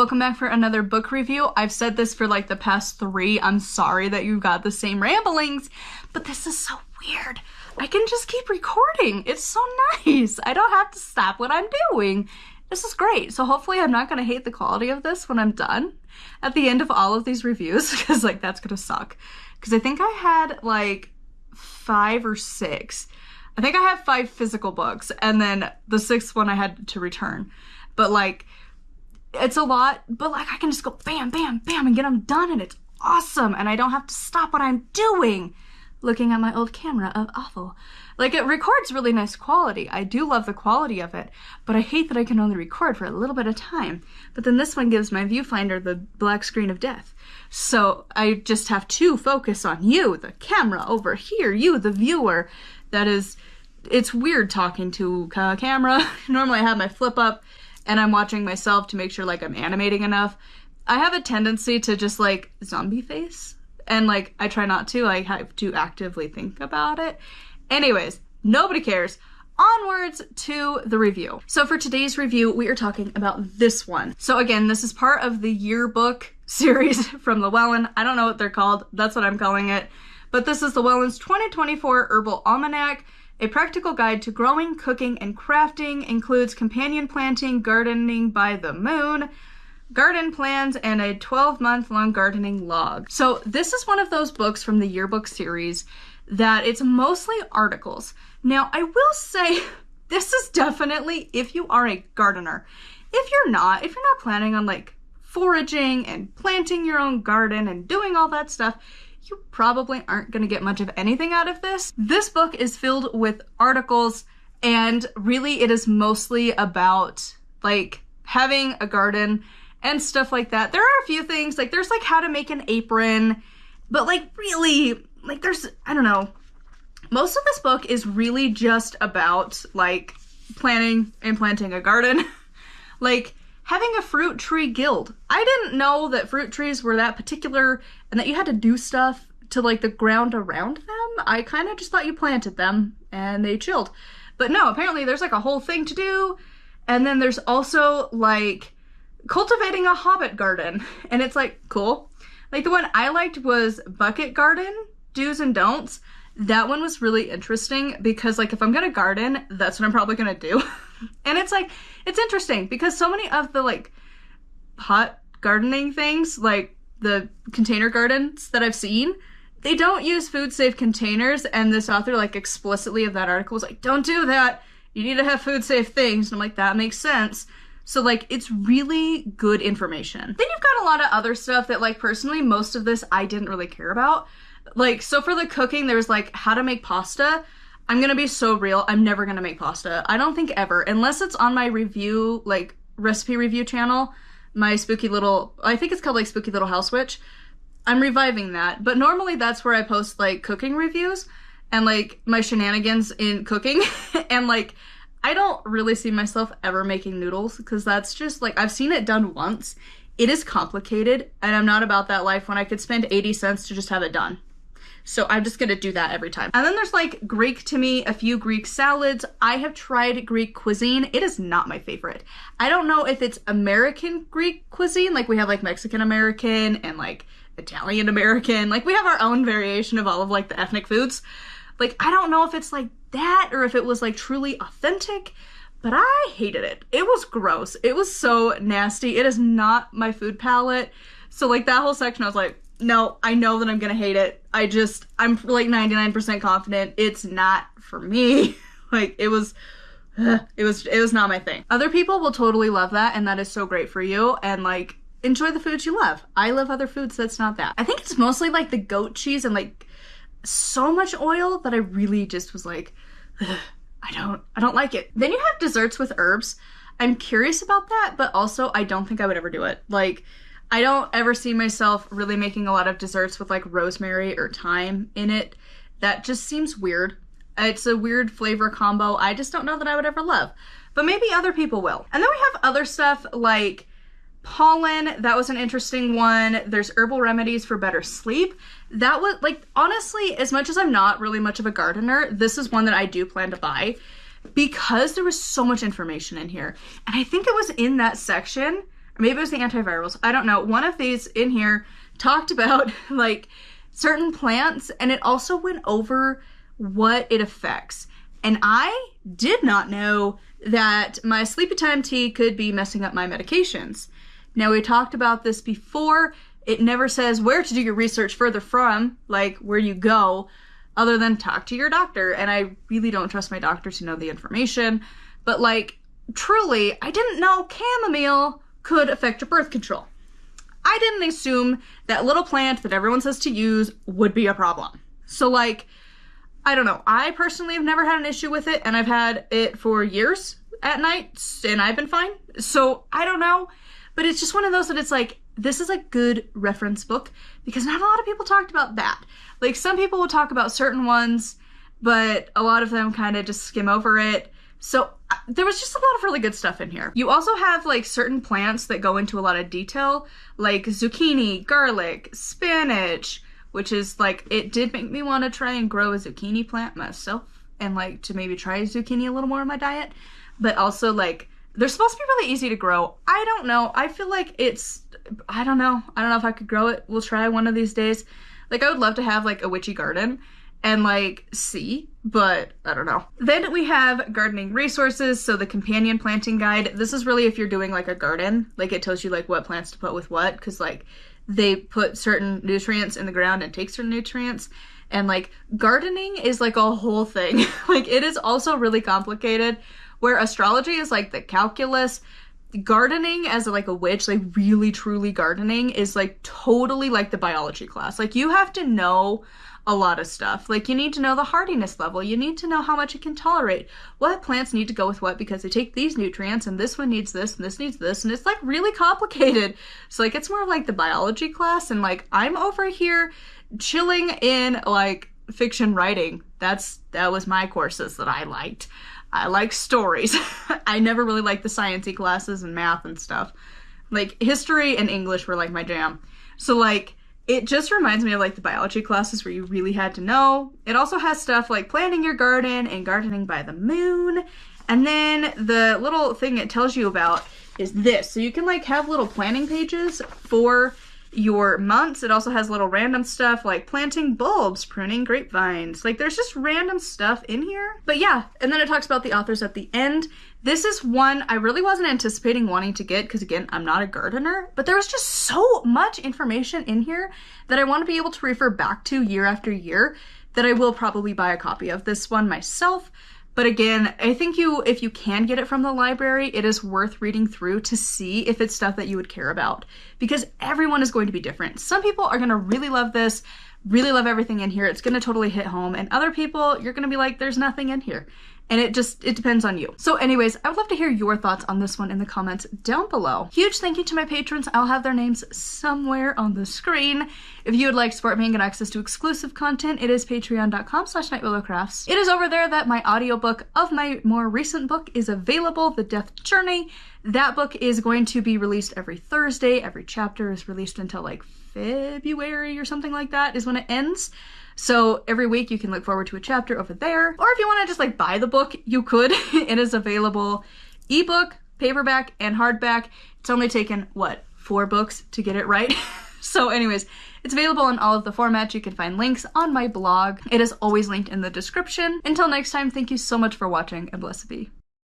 welcome back for another book review. I've said this for like the past 3. I'm sorry that you got the same ramblings, but this is so weird. I can just keep recording. It's so nice. I don't have to stop what I'm doing. This is great. So hopefully I'm not gonna hate the quality of this when I'm done at the end of all of these reviews, because like that's gonna suck. Because I think I had like 5 or 6. I think I have 5 physical books, and then the 6th one I had to return. But like, it's a lot, but like I can just go bam, bam, bam and get them done, and it's awesome. And I don't have to stop what I'm doing looking at my old camera of awful. Like, it records really nice quality. I do love the quality of it, but I hate that I can only record for a little bit of time. But then this one gives my viewfinder the black screen of death. So I just have to focus on you, the camera over here, you, the viewer. It's weird talking to a camera. Normally I have my flip up and I'm watching myself to make sure like I'm animating enough. I have a tendency to just like zombie face, and like I try not to. I have to actively think about it. Anyways, nobody cares. Onwards to the review. So for today's review, we are talking about this one. So again, this is part of the yearbook series from Llewellyn. I don't know what they're called. That's what I'm calling it. But this is Llewellyn's 2024 Herbal Almanac. A practical guide to growing, cooking, and crafting. Includes companion planting, gardening by the moon, garden plans, and a 12-month-long gardening log. So this is one of those books from the yearbook series that it's mostly articles. Now, I will say this is definitely if you are a gardener. If you're not planning on like foraging and planting your own garden and doing all that stuff, you probably aren't going to get much of anything out of this. This book is filled with articles, and really it is mostly about like having a garden and stuff like that. There are a few things, like there's like how to make an apron, but like really, like there's, I don't know. Most of this book is really just about like planning and planting a garden. Like having a fruit tree guild. I didn't know that fruit trees were that particular and that you had to do stuff to like the ground around them. I kind of just thought you planted them and they chilled. But no, apparently there's like a whole thing to do. And then there's also like cultivating a hobbit garden. And it's like, cool. Like the one I liked was bucket garden, do's and don'ts. That one was really interesting because like if I'm gonna garden, that's what I'm probably gonna do. And it's like, it's interesting because so many of the like pot gardening things, like the container gardens that I've seen, they don't use food safe containers, and this author like explicitly of that article was like, don't do that. You need to have food safe things. And I'm like, that makes sense. So like, it's really good information. Then you've got a lot of other stuff that like personally, most of this I didn't really care about. Like, so for the cooking, there's like how to make pasta. I'm gonna be so real, I'm never gonna make pasta. I don't think ever, unless it's on my review, like recipe review channel, my spooky little, I think it's called like Spooky Little House Witch. I'm reviving that, but normally that's where I post like cooking reviews and like my shenanigans in cooking. And like, I don't really see myself ever making noodles because that's just like, I've seen it done once. It is complicated and I'm not about that life when I could spend 80 cents to just have it done. So I'm just gonna do that every time. And then there's like Greek to me, a few Greek salads. I have tried Greek cuisine. It is not my favorite. I don't know if it's American Greek cuisine, like we have like Mexican American and like Italian American. Like we have our own variation of all of like the ethnic foods. Like I don't know if it's like that or if it was like truly authentic, but I hated it. It was gross. It was so nasty. It is not my food palette. So like that whole section I was like, no, I know that I'm gonna hate it. I'm like 99% confident it's not for me. Like it was not my thing. Other people will totally love that, and that is so great for you, and like enjoy the foods you love. I love other foods that's not that. I think it's mostly like the goat cheese and like so much oil that I really just was like, I don't like it. Then you have desserts with herbs. I'm curious about that, but also I don't think I would ever do it. Like, I don't ever see myself really making a lot of desserts with like rosemary or thyme in it. That just seems weird. It's a weird flavor combo I just don't know that I would ever love. But maybe other people will. And then we have other stuff like pollen. That was an interesting one. There's herbal remedies for better sleep. That was like, honestly, as much as I'm not really much of a gardener, this is one that I do plan to buy because there was so much information in here. And I think it was in that section or maybe it was the antivirals, I don't know. One of these in here talked about like certain plants, and it also went over what it affects. And I did not know that my sleepy time tea could be messing up my medications. Now, we talked about this before. It never says where to do your research further from, like where you go, other than talk to your doctor. And I really don't trust my doctor to know the information. But like, truly, I didn't know chamomile could affect your birth control. I didn't assume that little plant that everyone says to use would be a problem. So like, I don't know. I personally have never had an issue with it, and I've had it for years at night, and I've been fine. So I don't know, but it's just one of those that it's like, this is a good reference book, because not a lot of people talked about that. Like, some people will talk about certain ones, but a lot of them kind of just skim over it. So there was just a lot of really good stuff in here. You also have like certain plants that go into a lot of detail, like zucchini, garlic, spinach, which is like, it did make me want to try and grow a zucchini plant myself, and like to maybe try zucchini a little more in my diet. But also like, they're supposed to be really easy to grow. I don't know. I feel like it's, I don't know. I don't know if I could grow it. We'll try one of these days. Like, I would love to have like a witchy garden and like see, but I don't know. Then we have gardening resources. So the companion planting guide, this is really if you're doing like a garden, like it tells you like what plants to put with what, because like they put certain nutrients in the ground and take certain nutrients. And like, gardening is like a whole thing. Like, it is also really complicated, where astrology is like the calculus. Gardening as like a witch, like really truly gardening, is like totally like the biology class. Like, you have to know a lot of stuff. Like, you need to know the hardiness level. You need to know how much it can tolerate. What plants need to go with what, because they take these nutrients, and this one needs this, and this needs this, and it's like really complicated. So like, it's more like the biology class, and like, I'm over here chilling in like fiction writing. That was my courses that I liked. I like stories. I never really liked the sciencey classes and math and stuff. Like, history and English were like my jam. So like, it just reminds me of like the biology classes where you really had to know. It also has stuff like planting your garden and gardening by the moon. And then the little thing it tells you about is this. So you can like have little planning pages for your months. It also has little random stuff like planting bulbs, pruning grapevines. Like, there's just random stuff in here. But yeah, and then it talks about the authors at the end. This is one I really wasn't anticipating wanting to get, because again, I'm not a gardener, but there was just so much information in here that I want to be able to refer back to year after year, that I will probably buy a copy of this one myself. But again, I think if you can get it from the library, it is worth reading through to see if it's stuff that you would care about, because everyone is going to be different. Some people are going to really love this, really love everything in here. It's going to totally hit home. And other people, you're going to be like, there's nothing in here. And it depends on you. So anyways, I would love to hear your thoughts on this one in the comments down below. Huge thank you to my patrons. I'll have their names somewhere on the screen. If you would like to support me and get access to exclusive content, it is patreon.com/nightwillowcrafts. It is over there that my audiobook of my more recent book is available, The Death Journey. That book is going to be released every Thursday. Every chapter is released until like February or something like that is when it ends. So every week you can look forward to a chapter over there. Or if you want to just like buy the book, you could. It is available ebook, paperback, and hardback. It's only taken, what, 4 books to get it right? So anyways, it's available in all of the formats. You can find links on my blog. It is always linked in the description. Until next time, thank you so much for watching, and blessed be.